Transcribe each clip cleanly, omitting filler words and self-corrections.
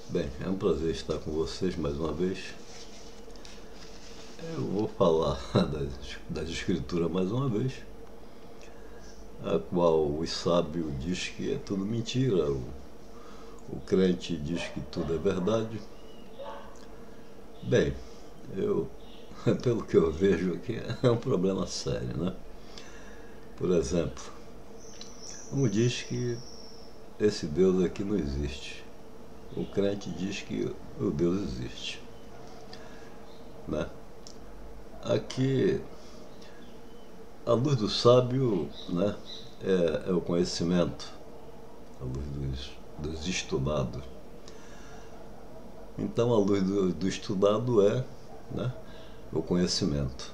Bem, é um prazer estar com vocês mais uma vez. Eu vou falar das escrituras mais uma vez, a qual o sábio diz que é tudo mentira, o crente diz que tudo é verdade. Bem, eu, pelo que eu vejo aqui, é um problema sério, né? Por exemplo, um diz que esse Deus aqui não existe. O crente diz que o Deus existe, né? Aqui, a luz do sábio, né, é o conhecimento, a luz dos estudados. Então, a luz do estudado é, né, o conhecimento.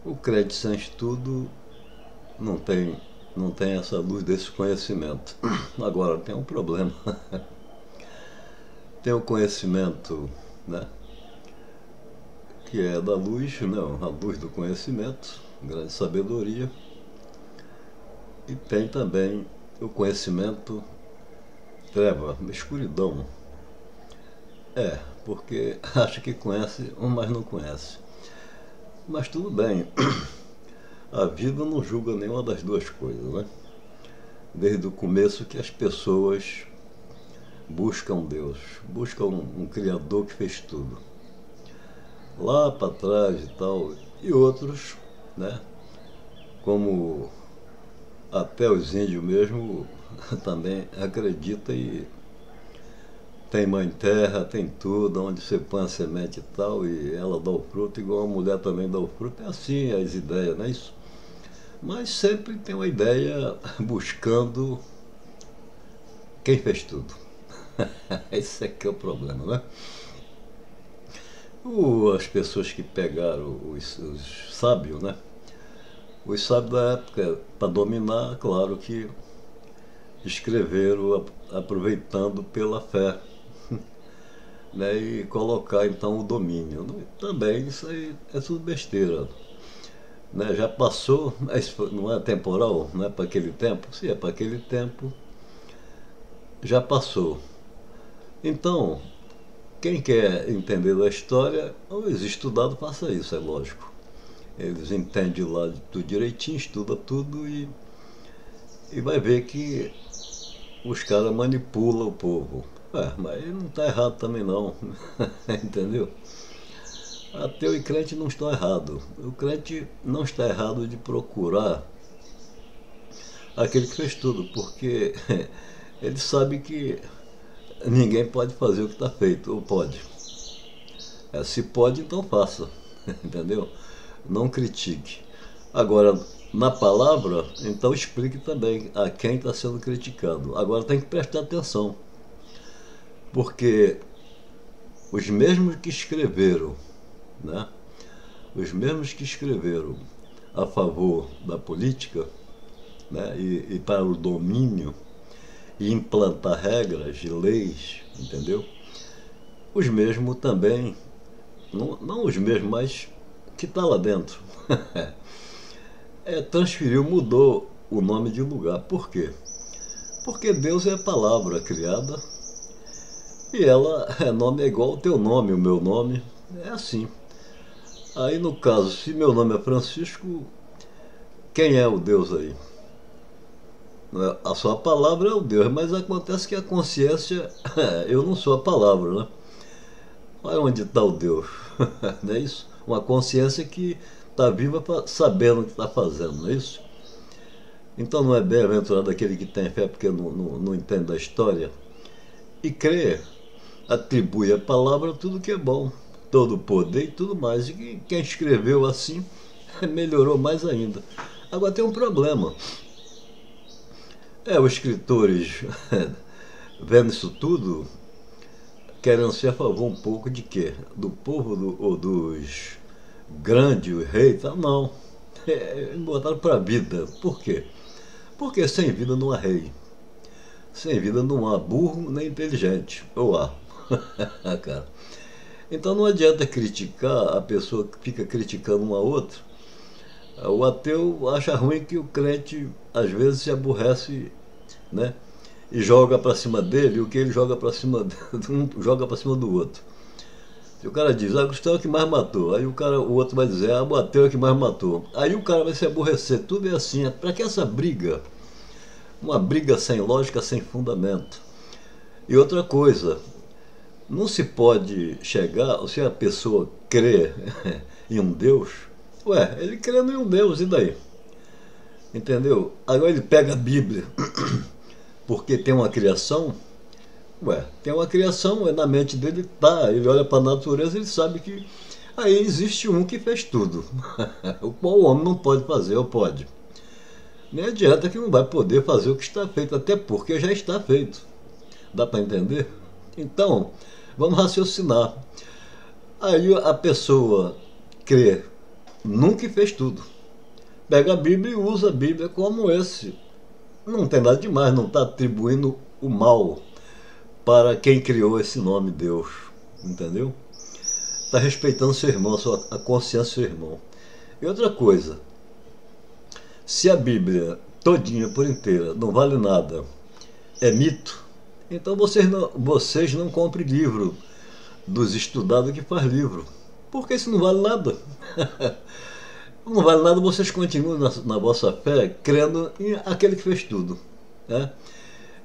O crente sem estudo não tem, não tem essa luz desse conhecimento. Agora, tem um problema. Tem o conhecimento, né, que é da luz, não, a luz do conhecimento, grande sabedoria, e tem também o conhecimento treva, escuridão. Porque acha que conhece, mas não conhece. Mas tudo bem, a vida não julga nenhuma das duas coisas, né? Desde o começo que as pessoas buscam Deus, buscam um Criador que fez tudo. Lá para trás e tal, e outros, né? Como até os índios mesmo também acreditam e tem mãe terra, tem tudo, onde você põe a semente e tal, e ela dá o fruto, igual a mulher também dá o fruto. É assim as ideias, não é isso? Mas sempre tem uma ideia buscando quem fez tudo. Esse é que é o problema, né? As pessoas que pegaram os sábios, né? Os sábios da época, para dominar, claro que escreveram aproveitando pela fé, né, e colocar então o domínio. Também isso aí é tudo besteira. Né? Já passou, mas não é temporal, não é para aquele tempo? Se é para aquele tempo, já passou. Então, quem quer entender da história, os estudados faça isso, é lógico. Eles entendem lá tudo direitinho, estuda tudo e vai ver que os caras manipulam o povo. Mas não está errado também não, entendeu? Ateu e crente não estão errados. O crente não está errado de procurar aquele que fez tudo, porque ele sabe que ninguém pode fazer o que está feito, ou pode. Se pode, então faça, entendeu? Não critique. Agora, na palavra, então explique também a quem está sendo criticado. Agora tem que prestar atenção, porque os mesmos que escreveram, né? Os mesmos que escreveram a favor da política, né? E para o domínio e implantar regras e leis, entendeu? Os mesmos também, não os mesmos, mas que está lá dentro, transferiu, mudou o nome de lugar. Por quê? Porque Deus é a palavra criada e ela nome é igual ao teu nome, o meu nome, é assim. Aí no caso, se meu nome é Francisco, quem é o Deus aí? A sua palavra é o Deus, mas acontece que a consciência, eu não sou a palavra, né? Olha onde está o Deus, não é isso? Uma consciência que está viva sabendo o que está fazendo, não é isso? Então não é bem-aventurado aquele que tem fé porque não entende da história e crê, atribui à palavra tudo que é bom, todo o poder e tudo mais. E quem escreveu assim melhorou mais ainda. Agora tem um problema. Os escritores, vendo isso tudo, querendo ser a favor um pouco de quê? Do povo ou dos grandes reis? Não. Botaram para a vida. Por quê? Porque sem vida não há rei. Sem vida não há burro nem inteligente. Ou há. Cara. Então não adianta criticar a pessoa que fica criticando uma outra. O ateu acha ruim que o crente às vezes se aborrece, né? e joga para cima dele o que ele joga para cima um joga para cima do outro. Se o cara diz, Cristão é o que mais matou, aí o outro vai dizer, Ateu é o que mais matou. Aí o cara vai se aborrecer, tudo é assim. Para que essa briga? Uma briga sem lógica, sem fundamento. E outra coisa, não se pode chegar, se a pessoa crê em um Deus, ele crê em um Deus, e daí? Entendeu? Agora ele pega a Bíblia, porque tem uma criação, tem uma criação, na mente dele tá, ele olha para a natureza, ele sabe que aí existe um que fez tudo, o qual o homem não pode fazer, ou pode. Nem adianta que não vai poder fazer o que está feito, até porque já está feito. Dá para entender? Então, vamos raciocinar. Aí a pessoa crê num que fez tudo. Pega a Bíblia e usa a Bíblia como esse. Não tem nada demais, não está atribuindo o mal para quem criou esse nome, Deus. Entendeu? Está respeitando seu irmão, a consciência do seu irmão. E outra coisa, se a Bíblia todinha por inteira não vale nada, é mito, então vocês não comprem livro dos estudados que faz livro. Porque isso não vale nada. Não vale nada, vocês continuam na vossa fé crendo em aquele que fez tudo. Né?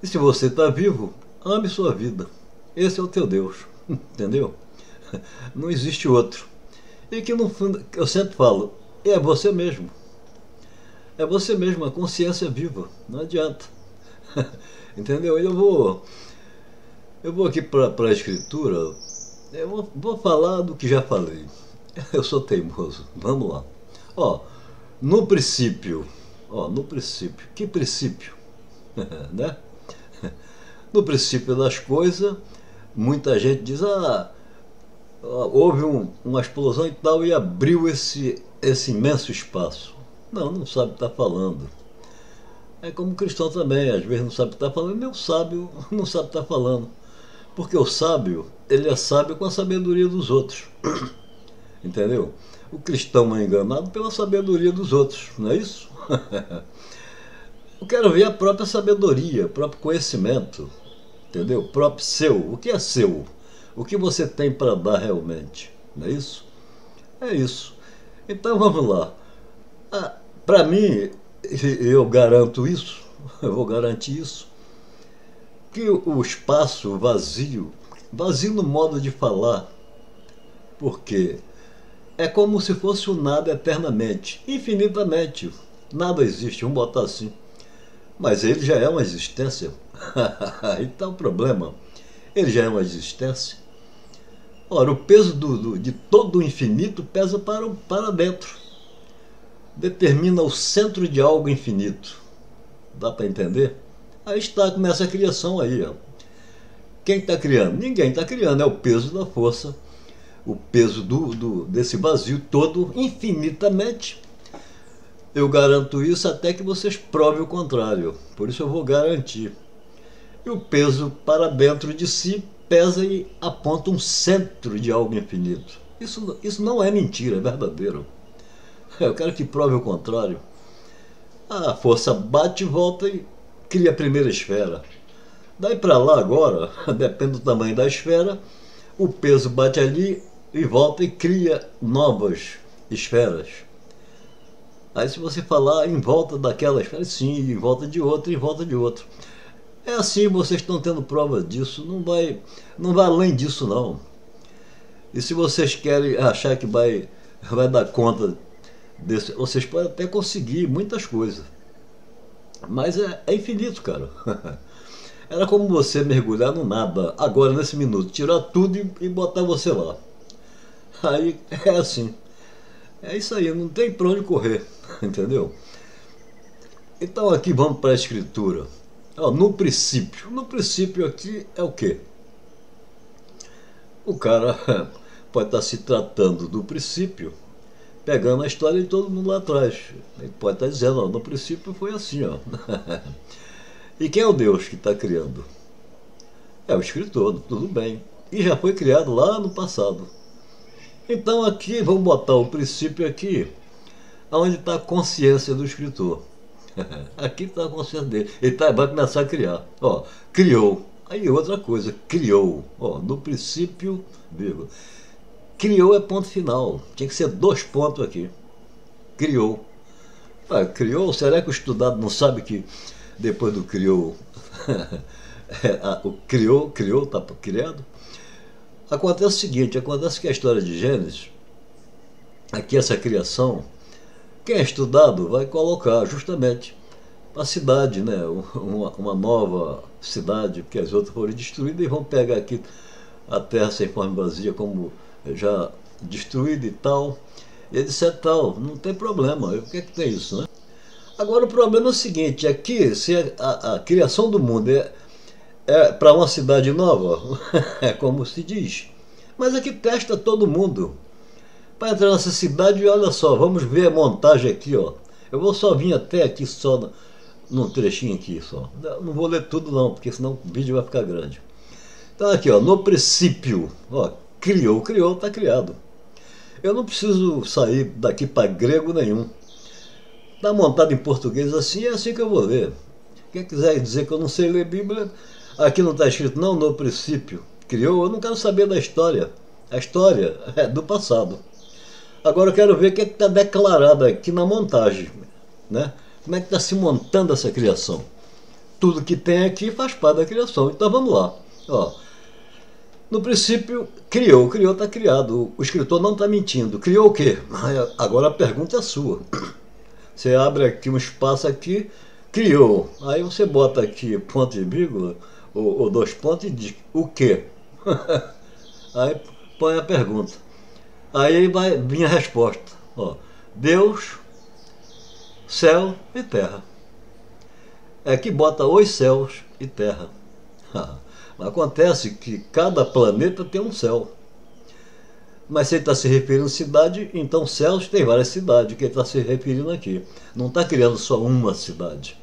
E se você está vivo, ame sua vida. Esse é o teu Deus. Entendeu? Não existe outro. E que no fundo, eu sempre falo, é você mesmo. É você mesmo, a consciência viva. Não adianta. Entendeu? Eu vou aqui para a escritura, eu vou falar do que já falei. Eu sou teimoso. Vamos lá. No princípio, que princípio? Né? No princípio das coisas, muita gente diz, houve uma explosão e tal, e abriu esse imenso espaço. Não sabe o que está falando. É como o cristão também, às vezes não sabe o que está falando, nem o sábio não sabe o que está falando. Porque o sábio, ele é sábio com a sabedoria dos outros. Entendeu? O cristão é enganado pela sabedoria dos outros, não é isso? Eu quero ver a própria sabedoria, o próprio conhecimento, entendeu? O próprio seu. O que é seu? O que você tem para dar realmente, não é isso? É isso. Então vamos lá. Para mim, eu garanto isso, eu vou garantir isso, que o espaço vazio no modo de falar, porque é como se fosse o nada eternamente, infinitamente. Nada existe, vamos botar assim. Mas ele já é uma existência. Aí está o problema. Ele já é uma existência. Ora, o peso de todo o infinito pesa para dentro. Determina o centro de algo infinito. Dá para entender? Aí começa a criação aí. Quem está criando? Ninguém está criando, é o peso da força. O peso desse vazio todo, infinitamente. Eu garanto isso até que vocês provem o contrário. Por isso eu vou garantir. E o peso para dentro de si pesa e aponta um centro de algo infinito. Isso não é mentira, é verdadeiro. Eu quero que prove o contrário. A força bate e volta e cria a primeira esfera. Daí para lá agora, depende do tamanho da esfera, o peso bate ali e volta e cria novas esferas. Aí se você falar em volta daquela esfera, sim, em volta de outra, em volta de outra. É assim, vocês estão tendo prova disso, não vai além disso não. E se vocês querem achar que vai dar conta desse, vocês podem até conseguir muitas coisas. Mas é infinito, cara. Era como você mergulhar no nada, agora nesse minuto, tirar tudo e botar você lá. Aí é assim. É isso aí, não tem pra onde correr, entendeu? Então aqui vamos para a escritura. No princípio aqui é o quê? O cara pode estar se tratando do princípio, pegando a história de todo mundo lá atrás. Ele pode estar dizendo, no princípio foi assim, ó. E quem é o Deus que está criando? É o escritor, tudo bem. E já foi criado lá no passado. Então aqui, vamos botar o princípio aqui, onde está a consciência do escritor. Aqui está a consciência dele. Ele vai começar a criar. Ó, criou. Aí outra coisa, criou. Ó, no princípio, vírgula. Criou é ponto final. Tinha que ser 2 pontos aqui. Criou. Ah, criou? Será que o estudado não sabe que depois do criou, o criou, está criado? Acontece o seguinte, acontece que a história de Gênesis, aqui essa criação, quem é estudado vai colocar justamente a cidade, né? Uma nova cidade, porque as outras foram destruídas, e vão pegar aqui a terra sem forma e vazia como já destruída e tal. E ele disse, tal, não tem problema, o que é que tem isso, né? Agora o problema é o seguinte, aqui se a criação do mundo é para uma cidade nova, é como se diz, mas aqui testa todo mundo. Para entrar nessa cidade, olha só, vamos ver a montagem aqui, ó. Eu vou só vir até aqui só num trechinho aqui só. Não vou ler tudo não, porque senão o vídeo vai ficar grande. Então aqui, ó, no princípio, ó, criou, está criado. Eu não preciso sair daqui para grego nenhum. Está montado em português assim, é assim que eu vou ler. Quem quiser dizer que eu não sei ler Bíblia, aqui não está escrito não, no princípio, criou, eu não quero saber da história. A história é do passado. Agora eu quero ver o que está declarado aqui na montagem, né? Como é que está se montando essa criação. Tudo que tem aqui faz parte da criação. Então vamos lá. Ó, no princípio, criou, está criado. O escritor não está mentindo. Criou o quê? Agora a pergunta é sua. Você abre aqui um espaço aqui, criou. Aí você bota aqui ponto e vírgula, ou 2 pontos, e diz o quê? Aí põe a pergunta. Aí vai vir a resposta. Ó, Deus, céu e terra. É que bota os céus e terra. Acontece que cada planeta tem um céu. Mas se ele está se referindo a cidade, então céus tem várias cidades que ele está se referindo aqui. Não está criando só uma cidade.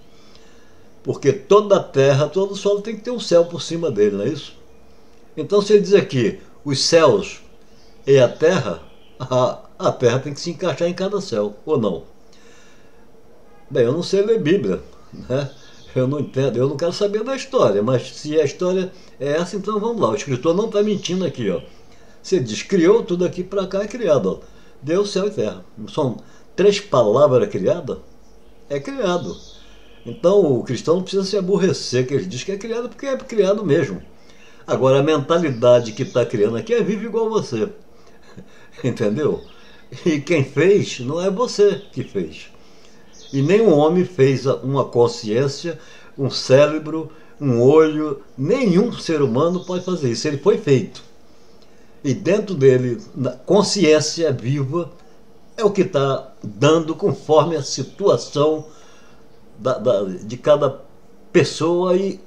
Porque toda a terra, todo o solo tem que ter um céu por cima dele, não é isso? Então se ele diz aqui, os céus e a terra tem que se encaixar em cada céu, ou não? Bem, eu não sei ler Bíblia, né? Eu não entendo, eu não quero saber da história, mas se a história é essa, então vamos lá. O escritor não está mentindo aqui, ó. Você diz, criou, tudo aqui para cá é criado, ó. Deus, céu e terra. São 3 palavras criadas? É criado. Então o cristão não precisa se aborrecer que ele diz que é criado, porque é criado mesmo. Agora a mentalidade que está criando aqui é vive igual você. Entendeu? E quem fez não é você que fez. E nenhum homem fez uma consciência, um cérebro, um olho. Nenhum ser humano pode fazer isso. Ele foi feito. E dentro dele, na consciência viva, é o que está dando conforme a situação de cada pessoa e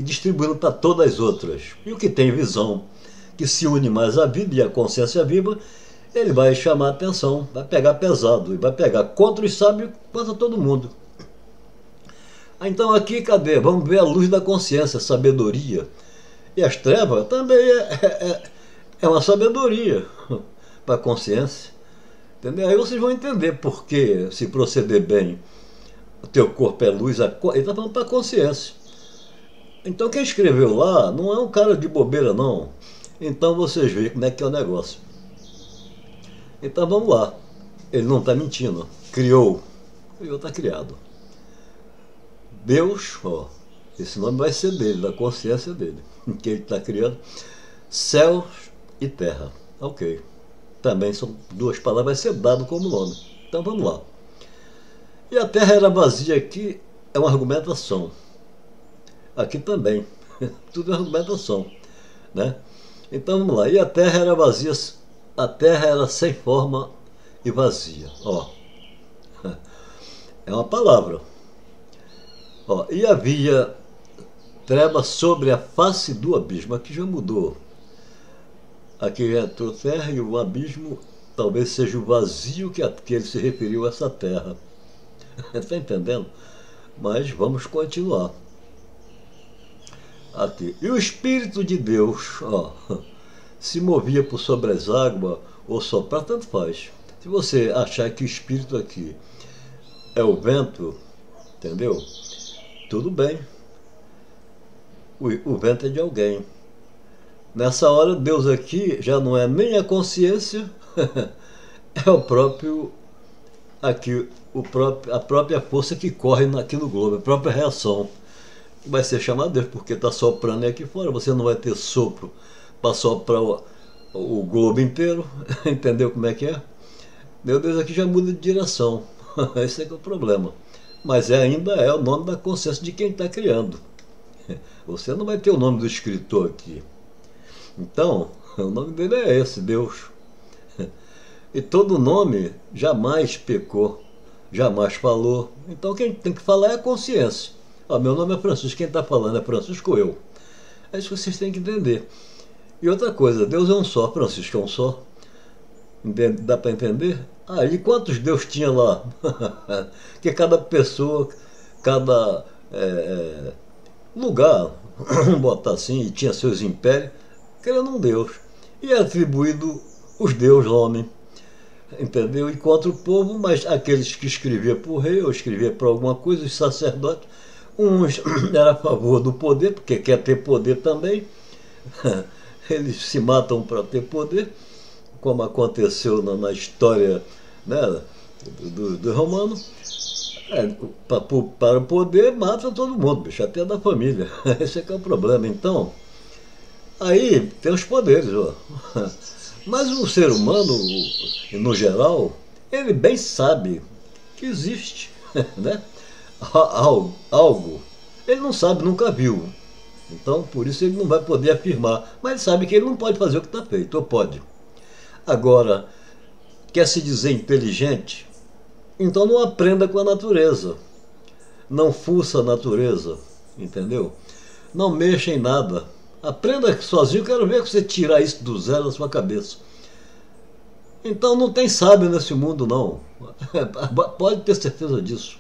distribuindo para todas as outras. E o que tem visão, que se une mais à vida e à consciência viva, ele vai chamar a atenção, vai pegar pesado, e vai pegar contra os sábios, contra todo mundo. Então aqui, cadê? Vamos ver a luz da consciência, sabedoria. E as trevas também é uma sabedoria para a consciência. Entendeu? Aí vocês vão entender por que, se proceder bem, o teu corpo é luz, ele está falando para a consciência. Então quem escreveu lá não é um cara de bobeira, não. Então vocês veem como é que é o negócio. Então vamos lá. Ele não está mentindo. Criou, está criado. Deus, ó, esse nome vai ser dele, da consciência dele, que ele está criando. Céus e terra. Ok. Também são 2 palavras, vai ser dado como nome. Então vamos lá. E a terra era vazia, aqui é uma argumentação. Aqui também. Tudo é argumentação, né? Então vamos lá. E a terra era vazia, a terra era sem forma e vazia. Ó. É uma palavra. Ó. E havia trevas sobre a face do abismo. Aqui já mudou. Aqui já entrou terra e o abismo talvez seja o vazio que ele se referiu a essa terra. Está entendendo? Mas vamos continuar. Aqui. E o Espírito de Deus, ó, se movia por sobre as águas ou soprar, tanto faz. Se você achar que o Espírito aqui é o vento, entendeu? Tudo bem, o vento é de alguém. Nessa hora, Deus aqui já não é nem a consciência, é o próprio, aqui, a própria força que corre aqui no globo, a própria reação. Vai ser chamado Deus, porque está soprando aqui fora, você não vai ter sopro para soprar o globo inteiro, entendeu como é que é? Meu Deus aqui já muda de direção, esse é que é o problema. Mas ainda é o nome da consciência de quem está criando. Você não vai ter o nome do escritor aqui. Então, o nome dele é esse, Deus. E todo nome jamais pecou, jamais falou. Então quem tem que falar é a consciência. Meu nome é Francisco, quem está falando é Francisco eu. É isso que vocês têm que entender. E outra coisa, Deus é um só, Francisco é um só. Dá para entender? E quantos Deus tinha lá? Que cada pessoa, cada lugar, vamos botar assim, tinha seus impérios, querendo um Deus. E é atribuído os deuses ao homem. Entendeu? E contra o povo, mas aqueles que escreviam para o rei, ou escreviam para alguma coisa, os sacerdotes, uns eram a favor do poder, porque quer ter poder também. Eles se matam para ter poder, como aconteceu na história, né, do romano. Para o poder, mata todo mundo, bicho, até da família. Esse é que é o problema. Então, aí tem os poderes, ó. Mas o ser humano, no geral, ele bem sabe que existe, né? Algo. Ele não sabe, nunca viu. Então, por isso ele não vai poder afirmar. Mas ele sabe que ele não pode fazer o que está feito, ou pode. Agora, quer se dizer inteligente? Então não aprenda com a natureza. Não fuça a natureza, entendeu? Não mexa em nada. Aprenda sozinho, quero ver você tirar isso do zero da sua cabeça. Então não tem sábio nesse mundo, não. Pode ter certeza disso.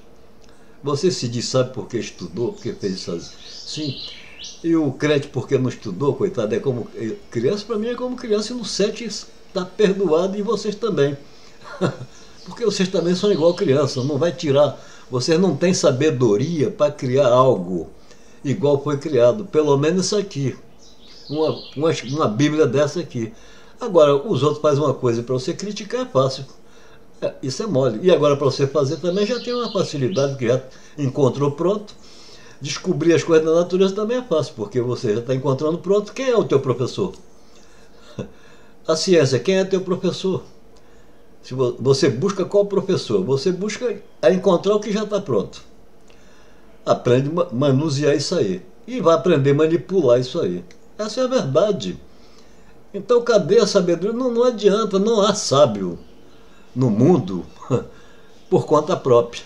Você se diz sábio porque estudou, porque fez isso assim. E o crente porque não estudou, coitado, é como criança, para mim é como criança, e no 7 está perdoado, e vocês também. Porque vocês também são igual criança, não vai tirar. Vocês não têm sabedoria para criar algo igual foi criado. Pelo menos isso aqui. Uma Bíblia dessa aqui. Agora, os outros fazem uma coisa para você criticar é fácil. Isso é mole. E agora para você fazer também já tem uma facilidade que já encontrou pronto. Descobrir as coisas da natureza também é fácil, porque você já está encontrando pronto. Quem é o teu professor? A ciência, quem é teu professor? Se você busca qual professor? Você busca encontrar o que já está pronto. Aprende a manusear isso aí. E vai aprender a manipular isso aí. Essa é a verdade. Então cadê a sabedoria? Não adianta, não há sábio no mundo por conta própria.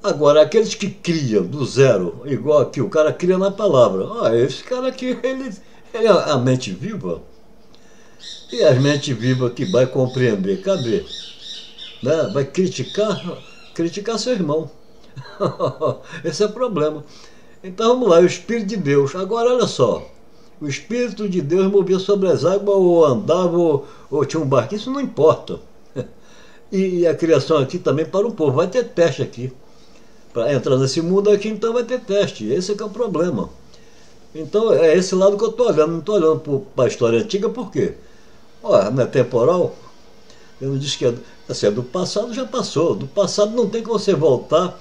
Agora, aqueles que criam do zero, igual aqui, o cara cria na palavra. Esse cara aqui, ele é a mente viva. E as mentes vivas que vai compreender, cadê? Né? Vai criticar seu irmão. Esse é o problema. Então vamos lá, o Espírito de Deus. Agora olha só, o Espírito de Deus movia sobre as águas, ou andava, ou tinha um barquinho, isso não importa. E a criação aqui também para o povo, vai ter teste aqui. Para entrar nesse mundo aqui, então vai ter teste. Esse é que é o problema. Então é esse lado que eu estou olhando, não estou olhando para a história antiga, por quê? Não é temporal? Eu não disse que é do passado, já passou. Do passado não tem que você voltar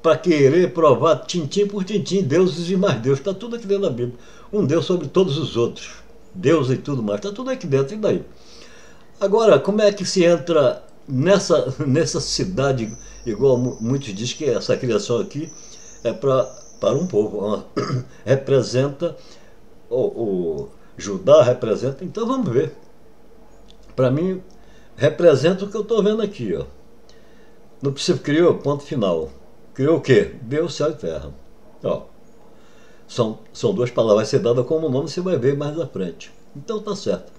para querer provar tintim por tintim, deuses e mais Deus. Está tudo aqui dentro da Bíblia. Um Deus sobre todos os outros. Deus e tudo mais. Está tudo aqui dentro. E daí? Agora, como é que se entra nessa cidade, igual muitos dizem que essa criação aqui é para um povo. Representa, o Judá representa. Então vamos ver. Para mim, representa o que eu estou vendo aqui. No princípio criou, ponto final. Criou o quê? Deus, céu e terra. São duas palavras, vai ser dada como nome, você vai ver mais à frente. Então tá certo.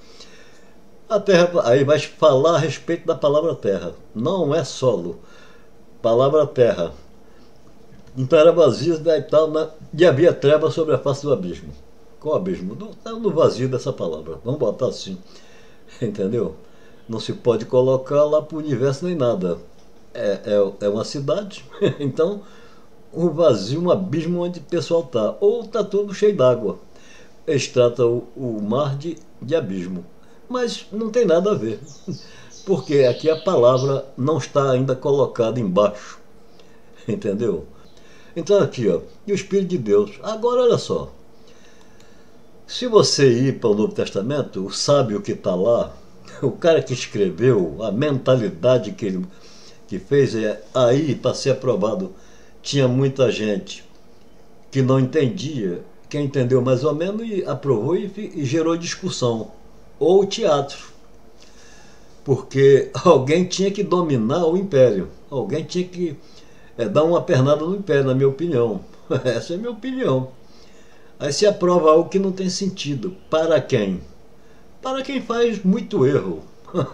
A terra, aí vai falar a respeito da palavra terra. Não é solo. Palavra terra. Então era vazio e tal, e havia trevas sobre a face do abismo. Qual abismo? No vazio dessa palavra. Vamos botar assim. Entendeu? Não se pode colocar lá para o universo nem nada. é uma cidade, então um vazio, um abismo onde o pessoal está. Ou está tudo cheio d'água. Eles tratam o mar de abismo. Mas não tem nada a ver. Porque aqui a palavra não está ainda colocada embaixo. Entendeu? Então aqui, ó, e o Espírito de Deus. Agora olha só. Se você ir para o Novo Testamento, o sábio que está lá, o cara que escreveu, a mentalidade que fez, aí para ser aprovado, tinha muita gente que não entendia, quem entendeu mais ou menos e aprovou e gerou discussão. Ou teatro. Porque alguém tinha que dominar o império. Alguém tinha que dar uma pernada no império, na minha opinião. Essa é a minha opinião. Aí se aprova algo que não tem sentido. Para quem? Para quem faz muito erro.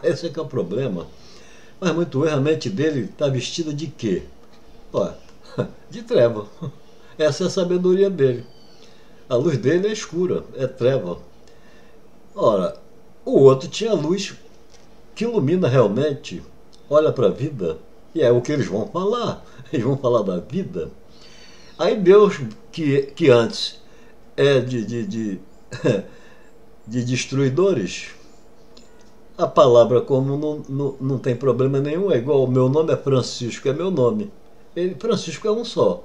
Esse é que é o problema. Faz muito erro, a mente dele está vestida de quê? Ó, de treva. Essa é a sabedoria dele. A luz dele é escura, é treva. Ora, o outro tinha luz que ilumina realmente, olha para a vida, e é o que eles vão falar. Eles vão falar da vida. Aí Deus, que antes é de destruidores, a palavra, como não tem problema nenhum, é igual o meu nome é Francisco, é meu nome. Francisco é um só.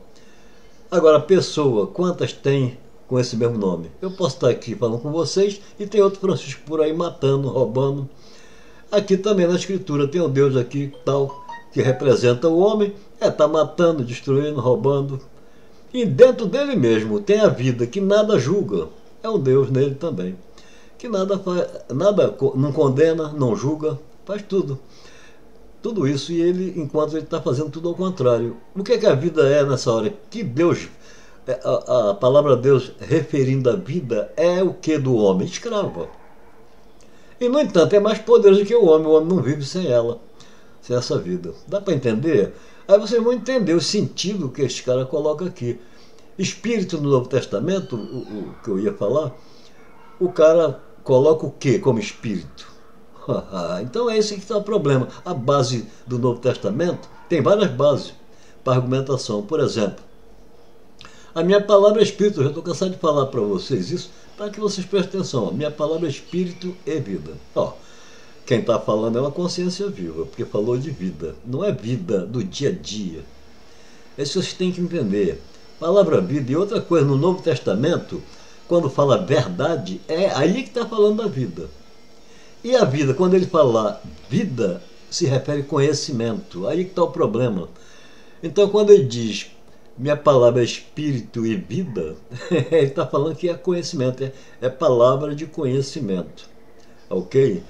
Agora, a pessoa, quantas tem com esse mesmo nome? Eu posso estar aqui falando com vocês e tem outro Francisco por aí matando, roubando. Aqui também na Escritura tem um Deus aqui tal, que representa o homem, está matando, destruindo, roubando. E dentro dele mesmo tem a vida que nada julga. É um Deus nele também. Que nada faz, nada não condena, não julga, faz tudo. Tudo isso, e ele, enquanto ele está fazendo tudo ao contrário. O que a vida é nessa hora? Que Deus, a palavra Deus referindo a vida é o que do homem? Escrava. E, no entanto, é mais poderoso que o homem não vive sem ela, sem essa vida. Dá para entender? Aí vocês vão entender o sentido que esse cara coloca aqui. Espírito no Novo Testamento, o que eu ia falar, o cara coloca o que como espírito? Então é esse que está o problema. A base do Novo Testamento tem várias bases para argumentação. Por exemplo, a minha palavra é espírito. Eu já estou cansado de falar para vocês isso, para que vocês prestem atenção. A minha palavra é espírito e vida. Quem está falando é uma consciência viva, porque falou de vida. Não é vida do dia a dia. Isso vocês têm que entender. Palavra vida. E outra coisa, no Novo Testamento, quando fala verdade, é aí que está falando da vida. E a vida, quando ele fala vida, se refere a conhecimento. Aí que está o problema. Então, quando ele diz minha palavra é espírito e vida, ele está falando que é conhecimento, é palavra de conhecimento. Ok?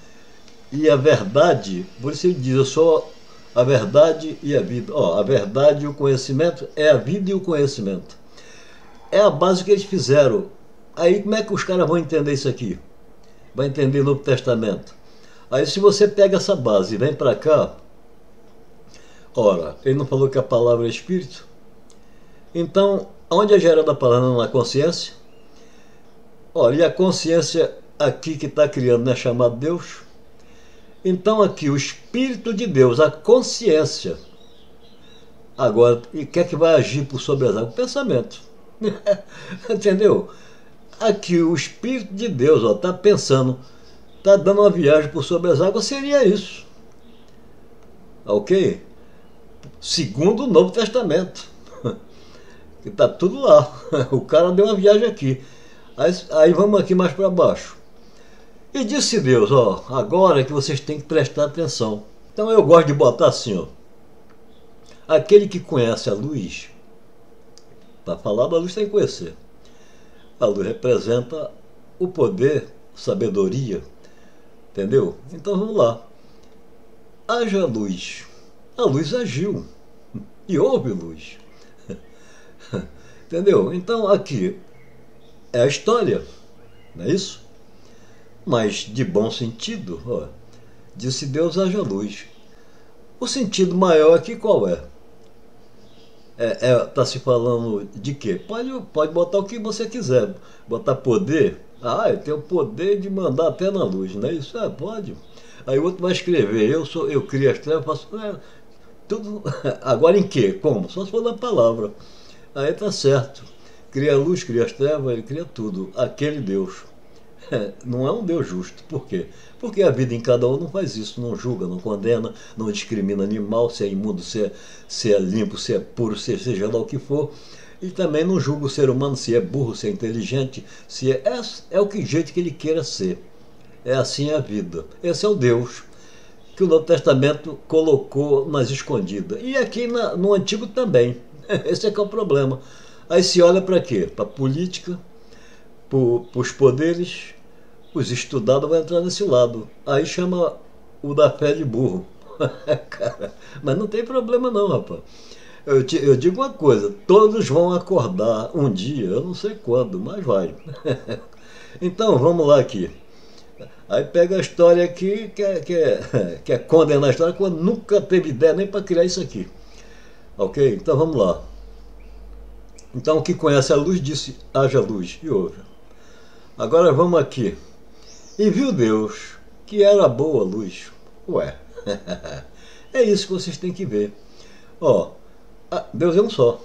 E a verdade, por isso ele diz, eu sou a verdade e a vida. A verdade e o conhecimento é a vida e o conhecimento. É a base que eles fizeram. Aí como é que os caras vão entender isso aqui? Vai entender o Novo Testamento. Aí se você pega essa base e vem para cá, ele não falou que a palavra é espírito? Então, onde é gerada a palavra? Na consciência? E a consciência aqui que está criando é chamada Deus? Então aqui o Espírito de Deus, a consciência. Agora, e quer que vai agir por sobre as águas? O pensamento. Entendeu? Aqui o Espírito de Deus está pensando, está dando uma viagem por sobre as águas, seria isso. Ok? Segundo o Novo Testamento. Que está tudo lá. O cara deu uma viagem aqui. Aí vamos aqui mais para baixo. E disse Deus, agora é que vocês têm que prestar atenção. Então eu gosto de botar assim, aquele que conhece a luz, para falar da luz tem que conhecer. A luz representa o poder, sabedoria, entendeu? Então vamos lá. Haja luz. A luz agiu. E houve luz. Entendeu? Então aqui é a história, não é isso? Mas de bom sentido, disse Deus, haja luz. O sentido maior aqui qual é? Está se falando de quê? Pode botar o que você quiser. Botar poder. Ele tem o poder de mandar até na luz, não é isso? Pode. Aí o outro vai escrever, eu crio as trevas, faço. tudo. Agora em quê? Como? Só se for na palavra. Aí tá certo. Cria a luz, cria as trevas, ele cria tudo. Aquele Deus. Não é um Deus justo. Por quê? Porque a vida em cada um não faz isso, não julga, não condena, não discrimina animal, se é imundo, se é limpo, se é puro, seja lá o que for. E também não julga o ser humano se é burro, se é inteligente, se é o que jeito que ele queira ser. É assim a vida. Esse é o Deus que o Novo Testamento colocou nas escondidas. E aqui no Antigo também. Esse é que é o problema. Aí se olha para quê? Para a política, para os poderes, os estudados vão entrar nesse lado. Aí chama o da fé de burro. Cara, mas não tem problema não, rapaz. Eu digo uma coisa, todos vão acordar um dia, eu não sei quando, mas vai. Então, vamos lá aqui. Aí pega a história aqui, que é condenar a história, quando nunca teve ideia nem para criar isso aqui. Ok? Então vamos lá. Então o que conhece a luz disse, haja luz, e houve. Agora vamos aqui. E viu Deus que era boa a luz. Ué, é isso que vocês têm que ver. Ó, Deus é um só.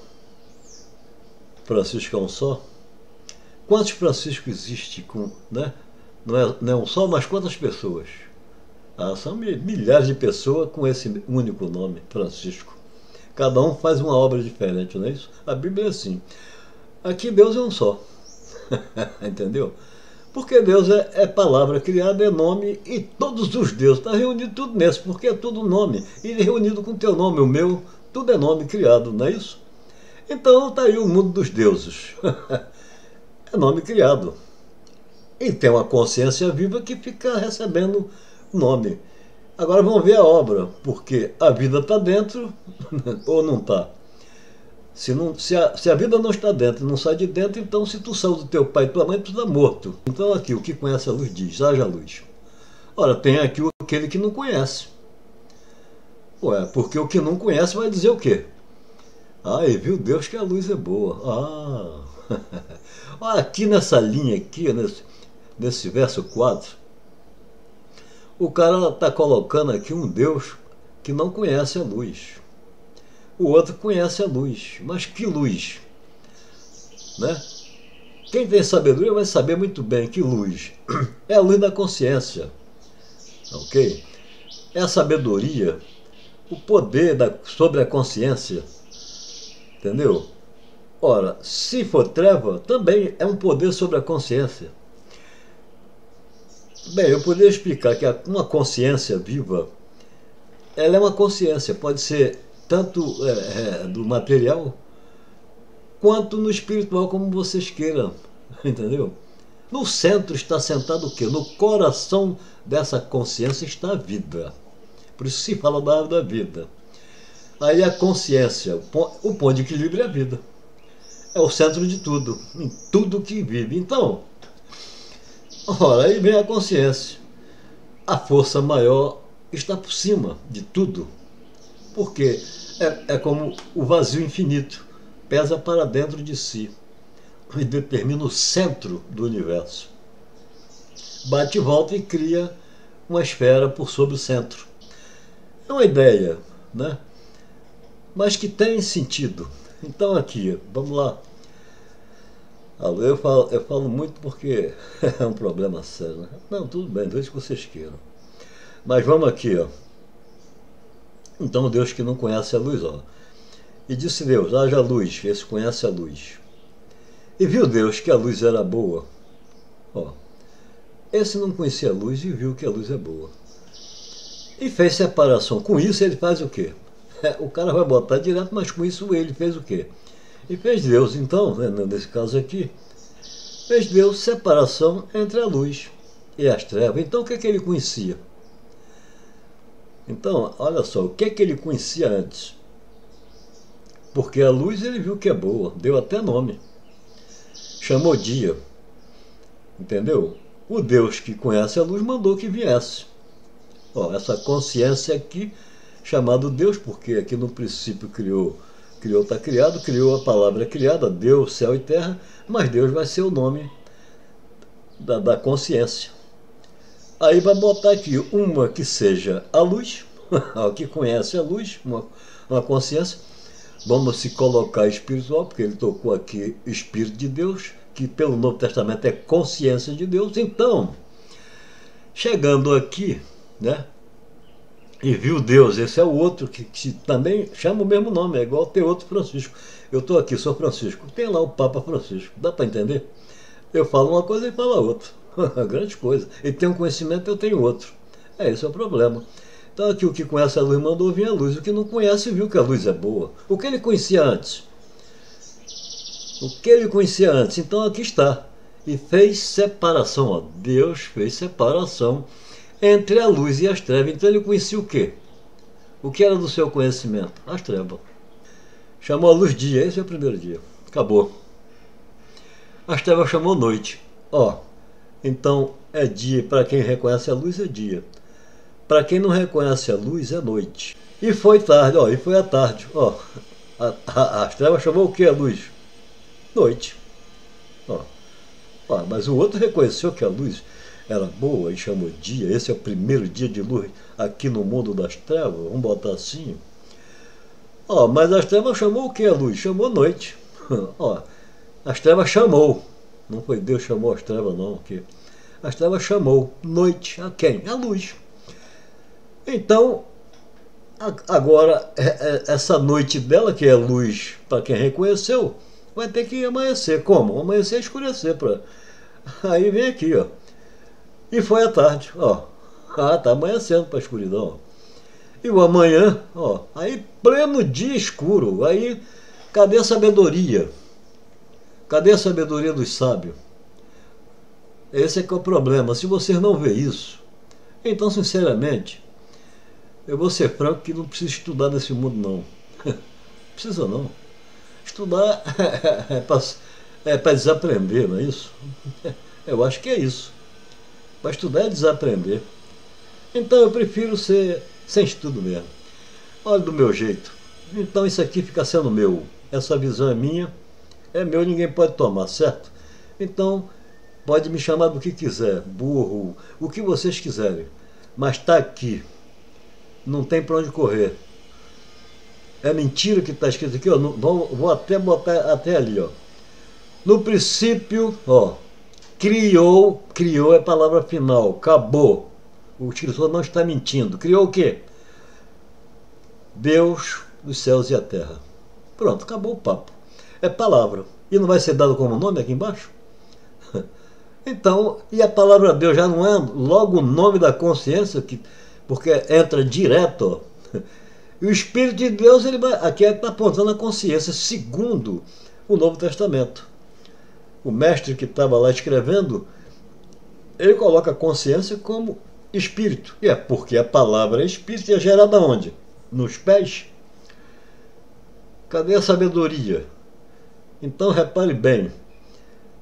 Francisco é um só. Quantos Francisco existe com, né? Não é um só, mas quantas pessoas? São milhares de pessoas com esse único nome, Francisco. Cada um faz uma obra diferente, não é isso? A Bíblia é assim. Aqui Deus é um só. Entendeu? Porque Deus é palavra criada, é nome, e todos os deuses, está reunido tudo nesse, porque é tudo nome. E reunido com o teu nome, o meu, tudo é nome criado, não é isso? Então está aí o mundo dos deuses. É nome criado. E tem uma consciência viva que fica recebendo nome. Agora vamos ver a obra, porque a vida está dentro ou não está. Se a vida não está dentro, não sai de dentro, então se tu saiu do teu pai e tua mãe, tu está morto. Então aqui, o que conhece a luz diz, haja luz. Ora, tem aqui aquele que não conhece. Ué, porque o que não conhece vai dizer o quê? E viu Deus que a luz é boa. Olha, aqui nessa linha aqui, nesse verso 4, o cara está colocando aqui um Deus que não conhece a luz. O outro conhece a luz. Mas que luz? Né? Quem tem sabedoria vai saber muito bem que luz é a luz da consciência. Ok? É a sabedoria, o poder sobre a consciência. Entendeu? Ora, se for treva, também é um poder sobre a consciência. Bem, eu poderia explicar que uma consciência viva, ela é uma consciência, pode ser tanto do material, quanto no espiritual, como vocês queiram, entendeu? No centro está sentado o quê? No coração dessa consciência está a vida. Por isso se fala da árvore da vida. Aí a consciência, o ponto de equilíbrio é a vida. É o centro de tudo, em tudo que vive. Então, ora, aí vem a consciência. A força maior está por cima de tudo. Porque é como o vazio infinito, pesa para dentro de si e determina o centro do universo. Bate e volta e cria uma esfera por sobre o centro. É uma ideia, né? Mas que tem sentido. Então aqui, vamos lá. Eu falo muito porque é um problema sério, né? Não, tudo bem, desde que vocês queiram. Mas vamos aqui, ó. Então Deus que não conhece a luz, ó. E disse Deus, haja luz, esse conhece a luz. E viu Deus que a luz era boa. Ó, esse não conhecia a luz e viu que a luz é boa. E fez separação. Com isso ele faz o quê? O cara vai botar direto, mas com isso ele fez o quê? E fez Deus, então, né, nesse caso aqui, fez Deus separação entre a luz e as trevas. Então o que é que ele conhecia? Então, olha só, o que é que ele conhecia antes? Porque a luz ele viu que é boa, deu até nome. Chamou dia. Entendeu? O Deus que conhece a luz mandou que viesse. Ó, essa consciência aqui, chamado Deus, porque aqui no princípio criou, está criado, criou a palavra criada, Deus, céu e terra, mas Deus vai ser o nome da consciência. Aí vai botar aqui uma que seja a luz, que conhece a luz, uma consciência. Vamos se colocar espiritual, porque ele tocou aqui Espírito de Deus, que pelo Novo Testamento é consciência de Deus. Então, chegando aqui, né, e viu Deus, esse é o outro que também chama o mesmo nome, é igual ter outro Francisco. Eu estou aqui, sou Francisco, tem lá o Papa Francisco, dá para entender? Eu falo uma coisa e ele fala outra, grande coisa. Ele tem um conhecimento, eu tenho outro. Esse é o problema. Então aqui o que conhece a luz mandou vir a luz, o que não conhece viu que a luz é boa. O que ele conhecia antes? O que ele conhecia antes? Então aqui está. E fez separação, ó. Deus fez separação entre a luz e as trevas. Então ele conhecia o quê? O que era do seu conhecimento? As trevas. Chamou a luz dia, esse é o primeiro dia. Acabou. As trevas chamou noite. Ó, então é dia, para quem reconhece a luz é dia. Para quem não reconhece a luz é noite. E foi tarde, ó, e foi à tarde. Ó, as trevas chamou o que a luz? Noite. Ó, mas o outro reconheceu que a luz era boa e chamou dia. Esse é o primeiro dia de luz aqui no mundo das trevas, vamos botar assim. Ó, mas as trevas chamou o que a luz? Chamou noite. Ó, as trevas chamou. Não foi Deus que chamou as trevas, não. Que as trevas chamou noite a quem? A luz. Então, agora, essa noite dela, que é luz para quem reconheceu, vai ter que amanhecer. Como? Amanhecer e escurecer. Aí vem aqui, ó. E foi à tarde, ó. Tá amanhecendo para a escuridão. E o amanhã, ó. Aí, pleno dia escuro. Aí, cadê a sabedoria? Cadê a sabedoria dos sábios? Esse é que é o problema. Se vocês não vê isso, então, sinceramente, eu vou ser franco que não precisa estudar nesse mundo, não. Precisa não. Estudar é para desaprender, não é isso? Eu acho que é isso. Para estudar é desaprender. Então eu prefiro ser sem estudo mesmo. Olha do meu jeito. Então isso aqui fica sendo meu. Essa visão é minha. É meu, ninguém pode tomar, certo? Então, pode me chamar do que quiser. Burro, o que vocês quiserem. Mas está aqui. Não tem para onde correr. É mentira que está escrito aqui, ó. Vou até botar até ali, ó. No princípio, ó, criou é a palavra final, acabou. O escritor não está mentindo. Criou o quê? Deus dos céus e a terra. Pronto, acabou o papo. É palavra. E não vai ser dado como nome aqui embaixo? Então, e a palavra Deus já não é logo o nome da consciência, porque entra direto, ó. E o Espírito de Deus, ele aqui está apontando a consciência, segundo o Novo Testamento. O mestre que estava lá escrevendo, ele coloca a consciência como espírito. E é porque a palavra é espírito e é gerada onde? Nos pés. Cadê a sabedoria? Então repare bem,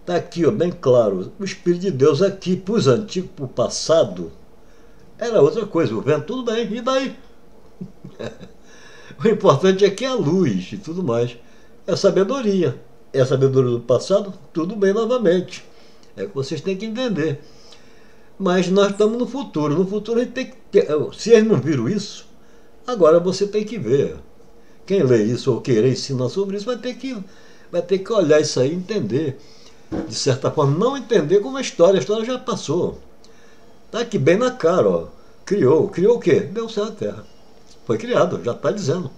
está aqui, ó, bem claro, o Espírito de Deus aqui, para os antigos, para o passado, era outra coisa. O vento, tudo bem, e daí? O importante é que é a luz e tudo mais. É sabedoria. É a sabedoria do passado, tudo bem novamente. É que vocês têm que entender. Mas nós estamos no futuro. No futuro a gente tem que ter, se eles não viram isso, agora você tem que ver. Quem lê isso ou querer ensinar sobre isso vai ter que olhar isso aí e entender. De certa forma, não entender como a história já passou. Está aqui bem na cara, ó. Criou o quê? Deu céu e terra. Foi criado, já está dizendo.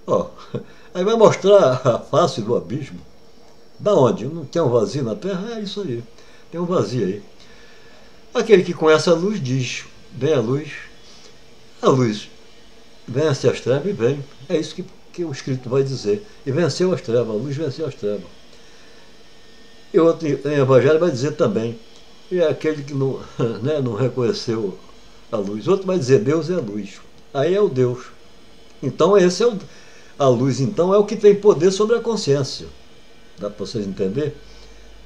Ó, aí vai mostrar a face do abismo. Da onde? Não tem um vazio na terra? É isso aí. Tem um vazio aí. Aquele que conhece a luz diz, vem a luz, vence as trevas e vem. É isso que o Escrito vai dizer. E venceu as trevas, a luz venceu as trevas. E outro em Evangelho vai dizer também, e é aquele que não, né, não reconheceu a luz. Outro vai dizer, Deus é a luz. Aí é o Deus. Então esse é a luz, então é o que tem poder sobre a consciência. Dá para vocês entenderem?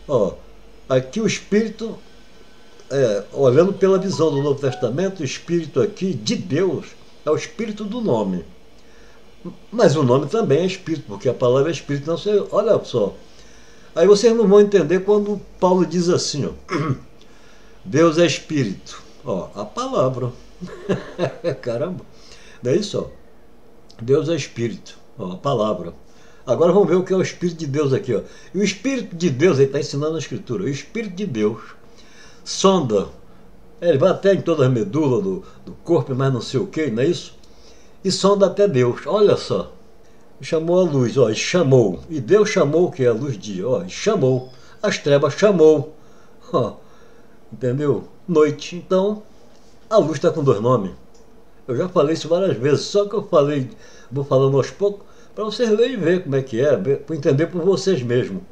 Ó, aqui o Espírito, olhando pela visão do Novo Testamento, o Espírito aqui de Deus é o Espírito do nome. Mas o nome também é Espírito, porque a palavra é Espírito. Não sei, olha só. Aí vocês não vão entender quando Paulo diz assim, ó, Deus é Espírito. Ó, a palavra. Caramba. Não é isso, ó. Deus é espírito, ó, a palavra. Agora vamos ver o que é o Espírito de Deus aqui. Ó. E o Espírito de Deus, ele está ensinando a Escritura. O Espírito de Deus sonda, ele vai até em todas as medulas do corpo, mas não sei o que, não é isso? E sonda até Deus. Olha só. Chamou a luz, ó, chamou. E Deus chamou o que é a luz dia, ó, chamou. As trevas chamou. Ó, entendeu? Noite. Então, a luz está com dois nomes. Eu já falei isso várias vezes, só que eu falei, vou falando aos poucos, para vocês lerem e ver como é que é, para entender por vocês mesmos.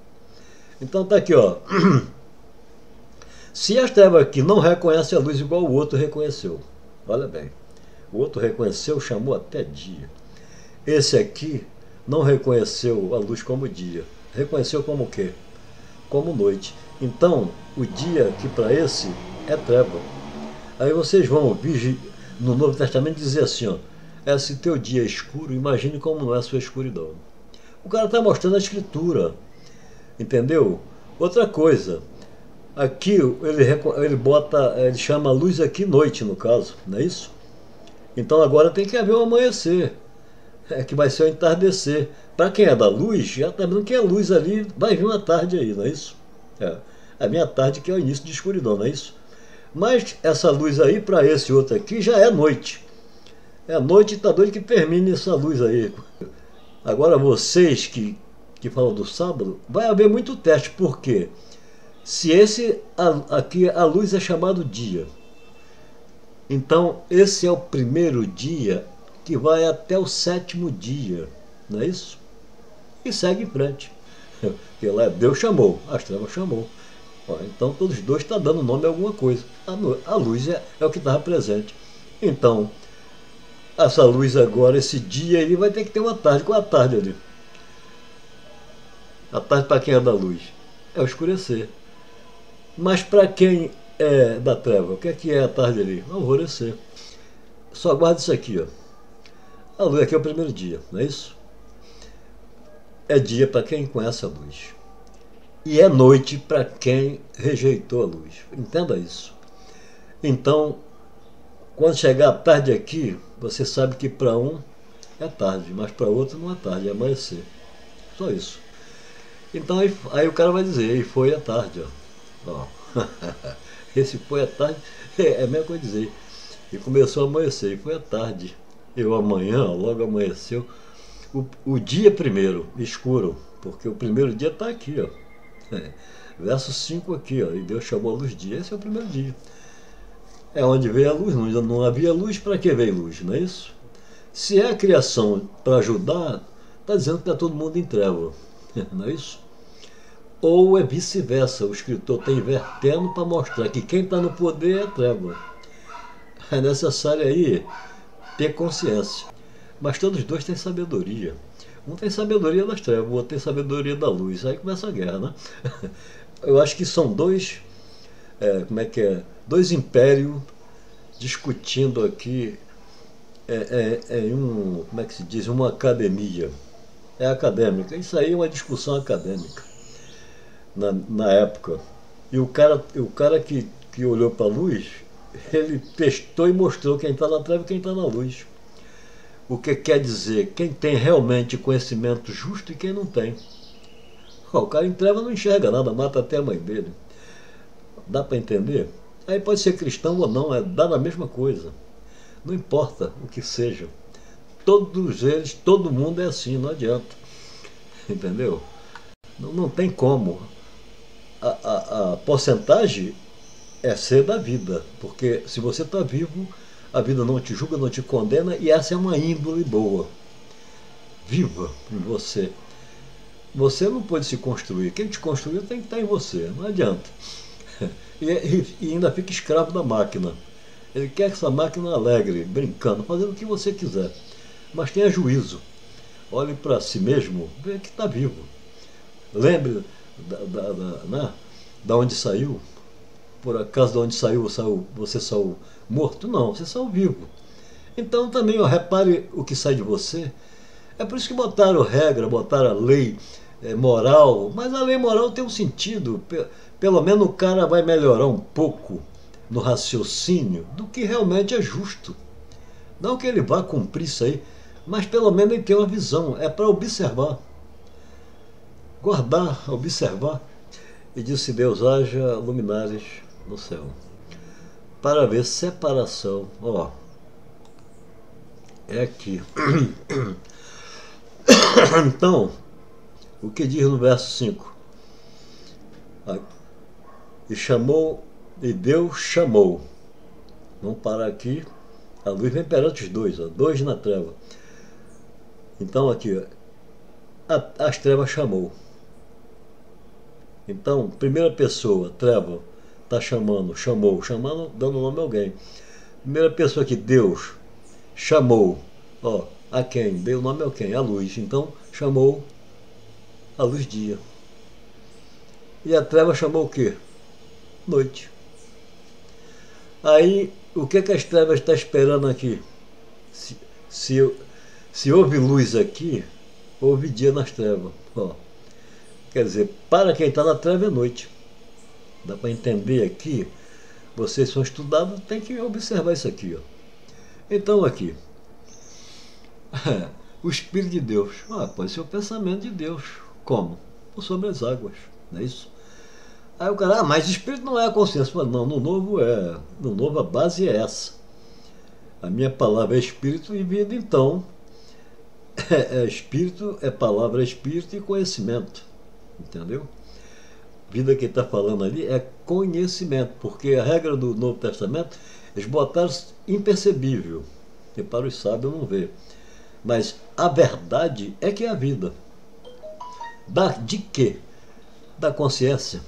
Então tá aqui, ó. Se as trevas aqui não reconhecem a luz igual o outro reconheceu, olha bem, o outro reconheceu, chamou até dia. Esse aqui não reconheceu a luz como dia, reconheceu como o quê? Como noite. Então, o dia aqui para esse é treva. Aí vocês vão ouvir no Novo Testamento dizer assim, ó, se teu dia é escuro, imagine como não é a sua escuridão. O cara está mostrando a escritura, entendeu? Outra coisa, aqui ele bota, ele chama a luz aqui noite, no caso, não é isso? Então agora tem que haver um amanhecer, que vai ser o entardecer. Para quem é da luz, já está vendo que é luz ali, vai vir uma tarde aí, não é isso? A minha tarde que é o início de escuridão, não é isso? Mas essa luz aí, para esse outro aqui, já é noite. É noite e está doido que termine essa luz aí. Agora vocês que falam do sábado, vai haver muito teste, por quê? Se aqui a luz é chamado dia, então esse é o primeiro dia que vai até o sétimo dia, não é isso? E segue em frente. Porque lá Deus chamou, as trevas chamou. Então todos os dois estão dando nome a alguma coisa. A luz é o que estava presente. Então, essa luz agora, esse dia, ele vai ter que ter uma tarde. Qual é a tarde ali? A tarde para quem é da luz é o escurecer. Mas para quem é da treva, o que é a tarde ali? O alvorecer. Só guarda isso aqui, ó. A luz aqui é o primeiro dia, não é isso? É dia para quem conhece a luz. E é noite para quem rejeitou a luz. Entenda isso. Então, quando chegar a tarde aqui, você sabe que para um é tarde, mas para outro não é tarde, é amanhecer. Só isso. Então aí o cara vai dizer, e foi a tarde, ó. Esse foi a tarde, é a mesma coisa dizer. E começou a amanhecer, e foi a tarde. E o amanhã, logo amanheceu. O dia primeiro, escuro, porque o primeiro dia está aqui, ó. Verso 5 aqui, ó. E Deus chamou a luz dia. Esse é o primeiro dia. É onde veio a luz. Não havia luz, para que veio luz, não é isso? Se é a criação para ajudar, está dizendo que está todo mundo em treva, não é isso? Ou é vice-versa, o escritor está invertendo para mostrar que quem está no poder é treva. É necessário aí ter consciência. Mas todos os dois têm sabedoria. Um tem sabedoria das trevas, o outro tem sabedoria da luz. Aí começa a guerra, né? Eu acho que são dois, dois impérios discutindo aqui como é que se diz, uma academia. É acadêmica. Isso aí é uma discussão acadêmica na época. E o cara que olhou para a luz, ele testou e mostrou quem está na treva e quem está na luz. O que quer dizer quem tem realmente conhecimento justo e quem não tem. O cara em treva não enxerga nada, mata até a mãe dele. Dá para entender? Aí pode ser cristão ou não, dá na mesma coisa. Não importa o que seja. Todos eles, todo mundo é assim, não adianta. Entendeu? Não tem como. A porcentagem é ser da vida, porque se você está vivo, a vida não te julga, não te condena, e essa é uma índole boa. Viva em você. Você não pode se construir. Quem te construiu tem que estar em você, não adianta. E ainda fica escravo da máquina. Ele quer que essa máquina alegre, brincando, fazendo o que você quiser. Mas tenha juízo. Olhe para si mesmo, vê que está vivo. Lembre da onde saiu. Por acaso de onde saiu, você saiu morto? Não, você saiu vivo. Então também, ó, repare o que sai de você. É por isso que botaram regra, botaram a lei moral, mas a lei moral tem um sentido. Pelo menos o cara vai melhorar um pouco no raciocínio do que realmente é justo. Não que ele vá cumprir isso aí. Mas pelo menos ele tem uma visão, é para observar, guardar, observar. E disse Deus, haja luminares no céu, para ver separação. Ó, é aqui. Então, o que diz no verso 5? E chamou, e Deus chamou. Vamos parar aqui. A luz vem perante os dois, ó, dois na treva. Então aqui, ó, as trevas chamou. Então, primeira pessoa, treva, está chamando, chamando, dando nome a alguém. Primeira pessoa aqui, Deus, chamou, ó, a quem? Deu nome a quem? A luz. Então, chamou a luz dia. E a treva chamou o quê? Noite. Aí, o que as trevas estão esperando aqui? Se houve luz aqui, houve dia nas trevas. Ó. Quer dizer, para quem está na treva é noite. Dá para entender aqui? Vocês são estudados, tem que observar isso aqui. Ó. Então aqui, o Espírito de Deus. Pode ser o pensamento de Deus. Como? Sobre as águas, não é isso? Aí o cara, mas Espírito não é a consciência. Não, no novo é. No novo a base é essa. A minha palavra é Espírito e vida, então. Espírito é palavra, Espírito e conhecimento. Entendeu? Vida que ele está falando ali é conhecimento, porque a regra do Novo Testamento, eles botaram impercebível, que para os sábios não vê. Mas a verdade é que é a vida. De quê? Da consciência.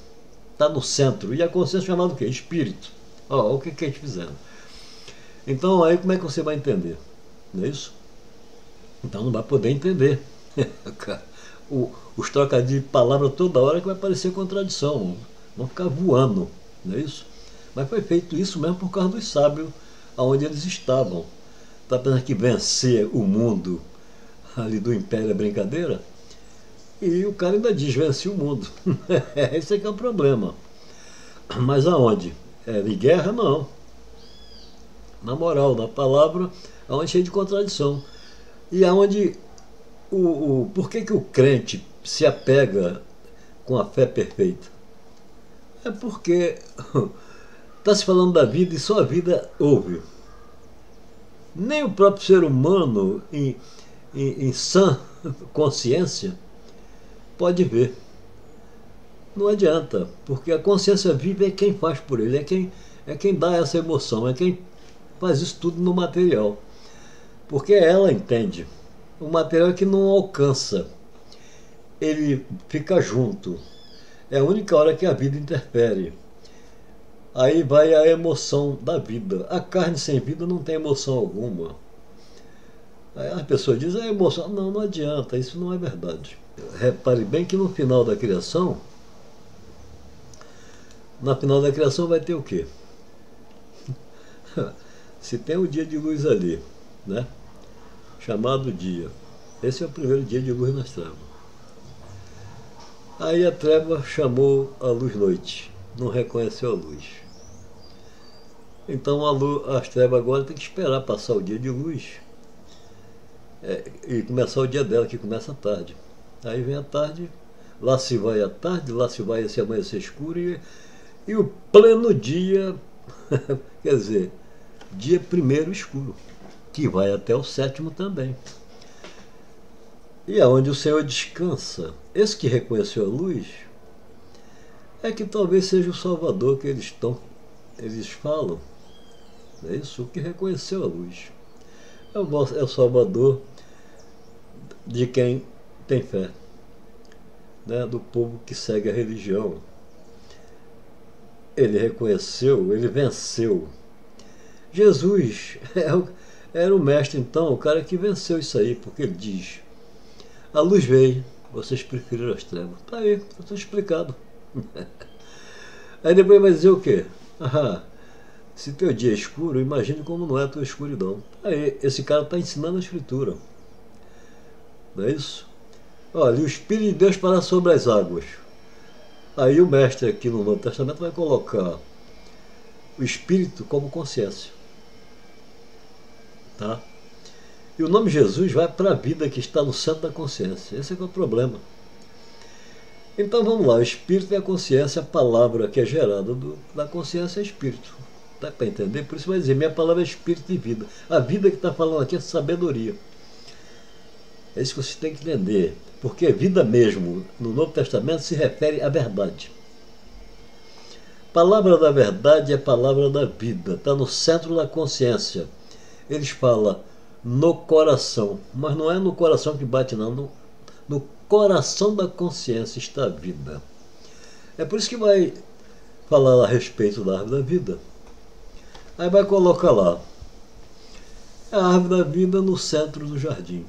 Está no centro. E a consciência é chamada o quê? Espírito. Ó, o que eles fizeram. Então, aí como é que você vai entender? Não é isso? Então não vai poder entender. Os trocadilhos de palavra toda hora que vai parecer contradição. Vão ficar voando. Não é isso? Mas foi feito isso mesmo por causa dos sábios, aonde eles estavam. Está pensando que vencer o mundo ali do império é brincadeira? E o cara ainda diz, venci o mundo. Esse é que é o problema. Mas aonde? De guerra, não. Na moral, na palavra, aonde é cheio de contradição. E aonde, por que o crente se apega com a fé perfeita? É porque está se falando da vida e só a vida ouve. Nem o próprio ser humano, em sã consciência, pode ver. Não adianta, porque a consciência viva é quem faz por ele, é quem dá essa emoção, é quem faz isso tudo no material. Porque ela entende. O material é que não alcança. Ele fica junto. É a única hora que a vida interfere. Aí vai a emoção da vida. A carne sem vida não tem emoção alguma. Aí a pessoa diz, é emoção. Não, não adianta, isso não é verdade. Repare bem que no final da criação, vai ter o quê? Se tem o dia de luz ali, né? Chamado dia. Esse é o primeiro dia de luz nas trevas. Aí a treva chamou a luz noite, não reconheceu a luz. Então as trevas agora tem que esperar passar o dia de luz e começar o dia dela, que começa à tarde. Aí vem a tarde, lá se vai a tarde, lá se vai esse amanhecer escuro e o pleno dia, quer dizer, dia primeiro escuro, que vai até o sétimo também. E aonde o Senhor descansa, esse que reconheceu a luz, é que talvez seja o Salvador que eles falam. É isso, o que reconheceu a luz. É o Salvador de quem tem fé, né? Do povo que segue a religião. Ele reconheceu, ele venceu. Jesus era o mestre, então, o cara que venceu isso aí, porque ele diz, a luz veio, vocês preferiram as trevas. Tá aí, está tudo explicado. Aí depois vai dizer o quê? Se teu dia é escuro, imagine como não é a tua escuridão. Aí, esse cara está ensinando a Escritura. Não é isso? Olha, o Espírito de Deus para sobre as águas. Aí o mestre aqui no Novo Testamento vai colocar o Espírito como consciência. Tá? E o nome Jesus vai para a vida que está no centro da consciência. Esse é que é o problema. Então vamos lá, o espírito é a consciência, a palavra que é gerada da consciência é espírito. Dá para entender? Por isso vai dizer, minha palavra é espírito e vida. A vida que está falando aqui é sabedoria. É isso que você tem que entender. Porque vida mesmo, no Novo Testamento, se refere à verdade. Palavra da verdade é palavra da vida, está no centro da consciência. Eles falam no coração, mas não é no coração que bate não, no coração da consciência está a vida. É por isso que vai falar a respeito da árvore da vida. Aí vai colocar lá a árvore da vida no centro do jardim,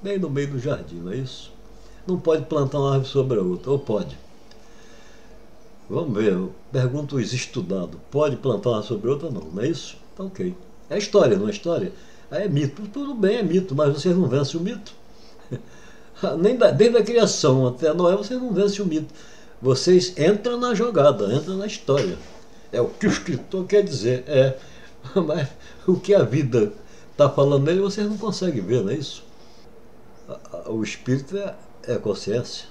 bem no meio do jardim, não é isso? Não pode plantar uma árvore sobre a outra, ou pode? Vamos ver, eu pergunto os estudados, pode plantar uma sobre a outra? Não é isso? Tá ok. É história, não é história? Aí é mito, tudo bem, é mito, mas vocês não vencem o mito. Desde a criação até Noé, vocês não vencem o mito. Vocês entram na jogada, entram na história. É o que o escritor quer dizer. Mas o que a vida está falando nele, vocês não conseguem ver, não é isso? O espírito é a consciência.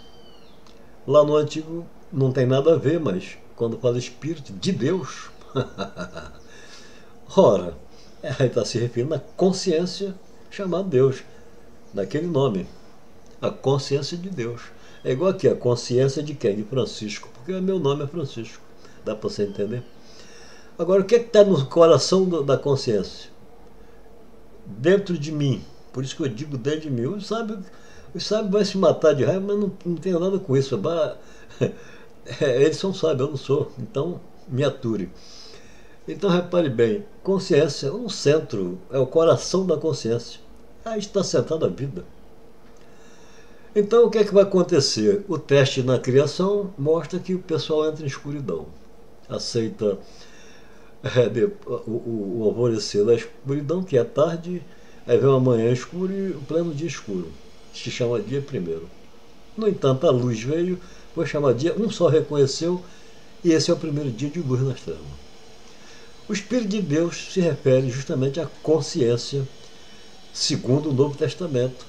Lá no Antigo não tem nada a ver, mas quando fala espírito de Deus, ora, aí está se referindo à consciência chamada Deus, daquele nome. A consciência de Deus. É igual aqui, a consciência de quem? De Francisco, porque meu nome é Francisco. Dá para você entender? Agora, o que está no coração da consciência? Dentro de mim. Por isso que eu digo dentro de mim. Os sábios vão se matar de raiva, mas não tenho nada com isso. Eles são sábios, eu não sou. Então, me ature. Então, repare bem, consciência é um centro, é o coração da consciência. Aí está sentada a vida. Então, o que é que vai acontecer? O teste na criação mostra que o pessoal entra em escuridão. Aceita o alvorecer da escuridão, que é tarde, aí vem uma manhã escura e o pleno dia escuro. Se chama dia primeiro. No entanto, a luz veio, foi chamado dia, um só reconheceu, e esse é o primeiro dia de luz nas trevas. O Espírito de Deus se refere justamente à consciência, segundo o Novo Testamento.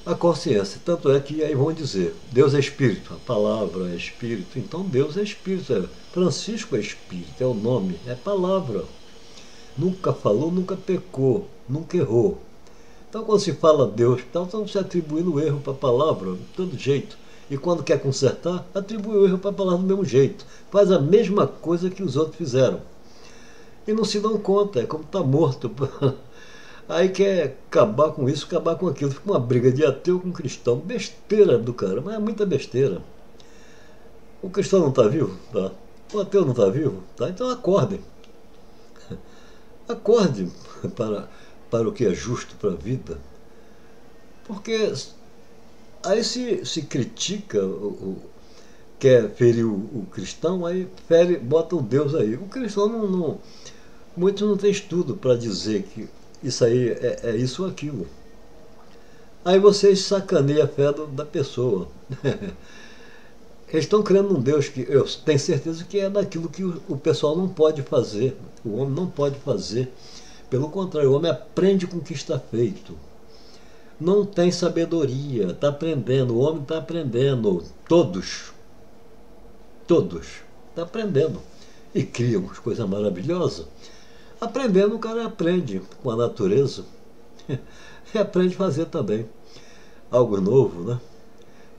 A consciência, tanto é que aí vão dizer, Deus é Espírito, a palavra é Espírito, então Deus é Espírito, Francisco é Espírito, é o nome, é palavra. Nunca falou, nunca pecou, nunca errou. Então quando se fala Deus, estão se atribuindo o erro para a palavra, de todo jeito. E quando quer consertar, atribui o erro para a palavra do mesmo jeito. Faz a mesma coisa que os outros fizeram. E não se dão conta, é como está morto. Aí quer acabar com isso, acabar com aquilo. Fica uma briga de ateu com cristão. Besteira do cara, mas é muita besteira. O cristão não está vivo? Tá. O ateu não está vivo? Tá. Então acordem. Acorde para o que é justo para a vida. Porque aí se critica, quer ferir o cristão, aí bota o Deus aí. O cristão muitos não têm estudo para dizer que isso aí é isso ou aquilo. Aí vocês sacaneiam a fé da pessoa. Eles estão criando um Deus que eu tenho certeza que é daquilo que o pessoal não pode fazer. O homem não pode fazer. Pelo contrário, o homem aprende com o que está feito. Não tem sabedoria, está aprendendo. O homem está aprendendo. Todos. Está aprendendo. E cria umas coisas maravilhosas. Aprendendo, o cara aprende com a natureza e aprende a fazer também algo novo, né?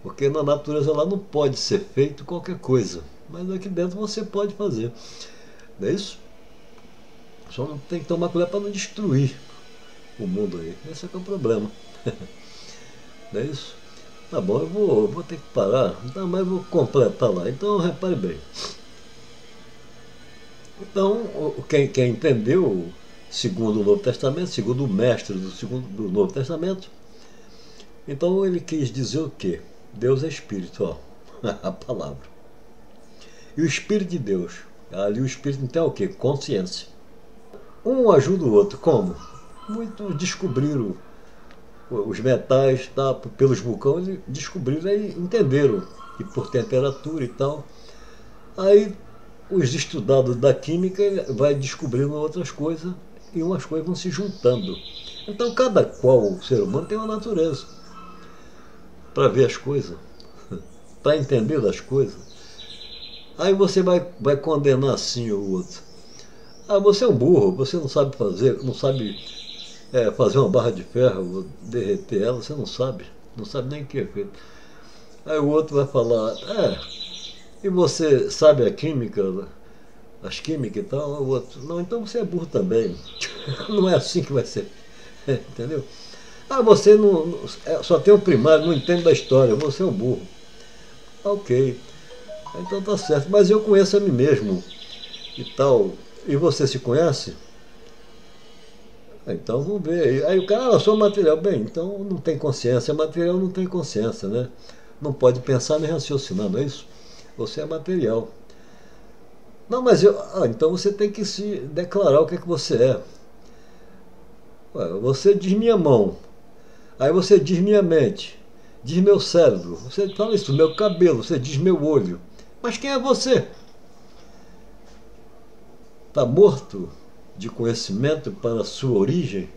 Porque na natureza lá não pode ser feito qualquer coisa, mas aqui dentro você pode fazer, não é isso? Só não tem que tomar cuidado para não destruir o mundo aí, esse é que é o problema. Não é isso? Tá bom, eu vou ter que parar, então, mas eu vou completar lá, então repare bem. Então, quem entendeu, segundo o Novo Testamento, segundo o mestre do Novo Testamento, então ele quis dizer o quê? Deus é Espírito, ó, a palavra. E o Espírito de Deus, ali o Espírito então é o quê? Consciência. Um ajuda o outro, como? Muitos descobriram os metais, tá, pelos vulcões, descobriram e entenderam, e por temperatura e tal. Aí os estudados da química vai descobrindo outras coisas e umas coisas vão se juntando. Então cada qual o ser humano tem uma natureza para ver as coisas, para entender das coisas. Aí você vai condenar assim o outro. Ah, você é um burro, você não sabe fazer, não sabe fazer uma barra de ferro, derreter ela, você não sabe nem o que é feito. Aí o outro vai falar, e você sabe a química, as químicas e tal? O outro, não, então você é burro também. Não é assim que vai ser. Entendeu? Ah, você só tem o primário, não entende da história, você é um burro. Ok, então tá certo, mas eu conheço a mim mesmo e tal. E você se conhece? Então vamos ver. Aí o cara, eu sou material. Bem, então não tem consciência. Material não tem consciência, né? Não pode pensar nem raciocinar, não é isso? Você é material. Não, mas então você tem que se declarar o que é que você é. Ué, você diz minha mão, aí você diz minha mente, diz meu cérebro, você fala isso, meu cabelo, você diz meu olho. Mas quem é você? Está morto de conhecimento para a sua origem?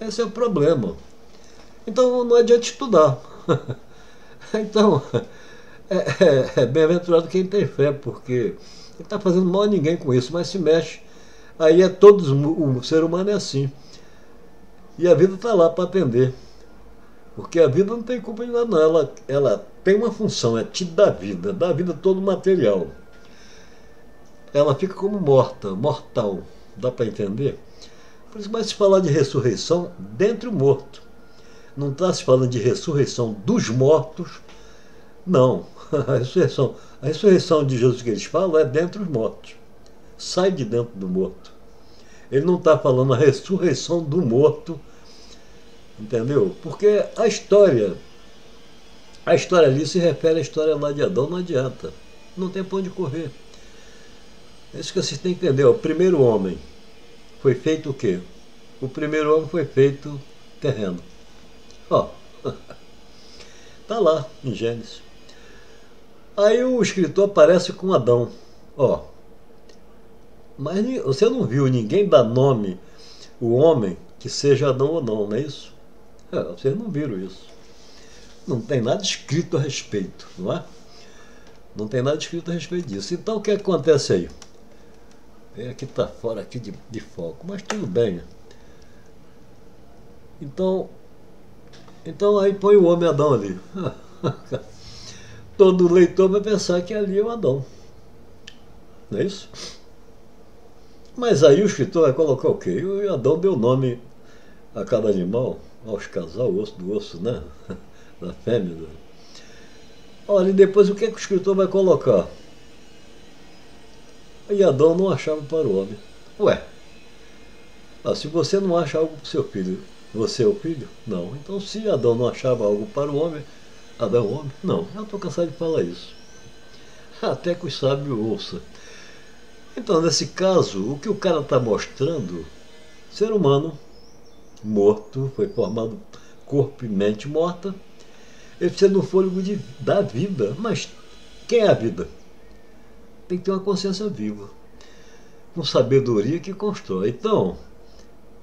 Esse é o problema. Então não adianta estudar. Então, é bem-aventurado quem tem fé, porque ele está fazendo mal a ninguém com isso, mas se mexe. Aí o ser humano é assim. E a vida está lá para atender. Porque a vida não tem culpa de nada, não. Ela tem uma função, é te dar vida todo o material. Ela fica como morta, mortal. Dá para entender? Por isso vai se falar de ressurreição dentre o morto. Não está se falando de ressurreição dos mortos, não. A ressurreição de Jesus que eles falam é dentre os mortos. Sai de dentro do morto. Ele não está falando a ressurreição do morto, entendeu? Porque a história ali se refere à história lá de Adão, não adianta. Não tem para onde correr. É isso que vocês têm que entender. O primeiro homem foi feito o quê? O primeiro homem foi feito terreno. Ó, tá lá em Gênesis. Aí o escritor aparece com Adão. Ó, mas você não viu ninguém dar nome o homem que seja Adão ou não, não é isso? Vocês não viram isso. Não tem nada escrito a respeito, não é? Não tem nada escrito a respeito disso. Então o que acontece aí? Aqui está fora aqui de foco, mas tudo bem. Então aí põe o homem Adão ali. Todo leitor vai pensar que ali é o Adão. Não é isso? Mas aí o escritor vai colocar o quê? O Adão deu nome a cada animal, aos casal, osso do osso, né? Da fêmea. Olha, e depois o que é que o escritor vai colocar? E Adão não achava para o homem. Ué, se você não acha algo para o seu filho, você é o filho? Não. Então se Adão não achava algo para o homem, Adão é o homem? Não. Eu estou cansado de falar isso. Até que os sábios ouçam. Então, nesse caso, o que o cara está mostrando, ser humano morto, foi formado corpo e mente morta, ele precisa do fôlego da vida. Mas quem é a vida? Tem que ter uma consciência viva, com sabedoria que constrói. Então,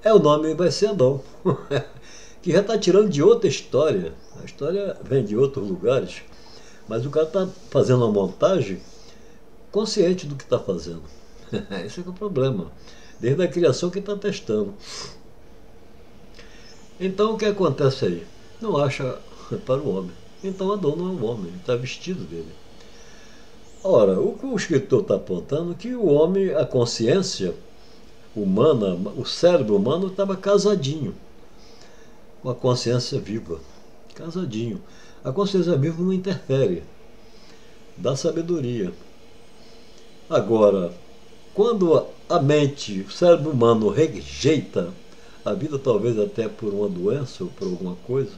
o nome vai ser Adão, que já está tirando de outra história. A história vem de outros lugares, mas o cara está fazendo uma montagem consciente do que está fazendo. Esse é o problema. Desde a criação que está testando. Então o que acontece aí? Não acha para o homem. Então Adão não é um homem, ele está vestido dele. Ora, o que o escritor está apontando é que o homem, a consciência humana, o cérebro humano estava casadinho com a consciência viva. Casadinho. A consciência viva não interfere, dá sabedoria. Agora, quando a mente, o cérebro humano rejeita a vida, talvez até por uma doença ou por alguma coisa,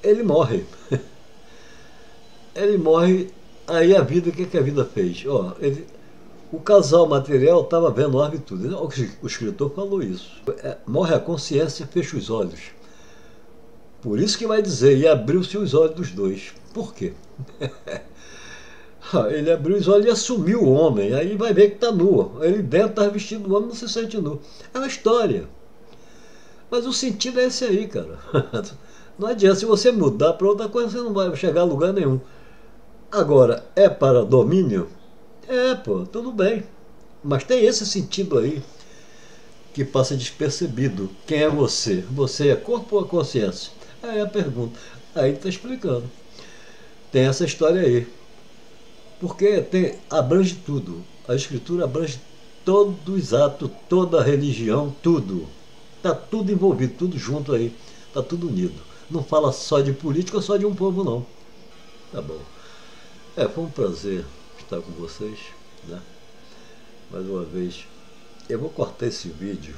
ele morre. Ele morre. Aí a vida, o que a vida fez? O casal material estava vendo a tudo. O escritor falou isso. Morre a consciência, fecha os olhos. Por isso que vai dizer, e abriu-se os olhos dos dois. Por quê? Ele abriu os olhos e assumiu o homem. Aí vai ver que está nu. Ele dentro está vestido do homem, não se sente nu. É uma história. Mas o sentido é esse aí, cara. Não adianta. Se você mudar para outra coisa, você não vai chegar a lugar nenhum. Agora, é para domínio? É, pô, tudo bem. Mas tem esse sentido aí que passa despercebido. Quem é você? Você é corpo ou consciência? Aí a pergunta. Aí ele está explicando. Tem essa história aí. Porque abrange tudo. A escritura abrange todos os atos, toda a religião, tudo. Está tudo envolvido, tudo junto aí. Está tudo unido. Não fala só de política ou só de um povo, não. Tá bom. Foi um prazer estar com vocês, né? Mais uma vez. Eu vou cortar esse vídeo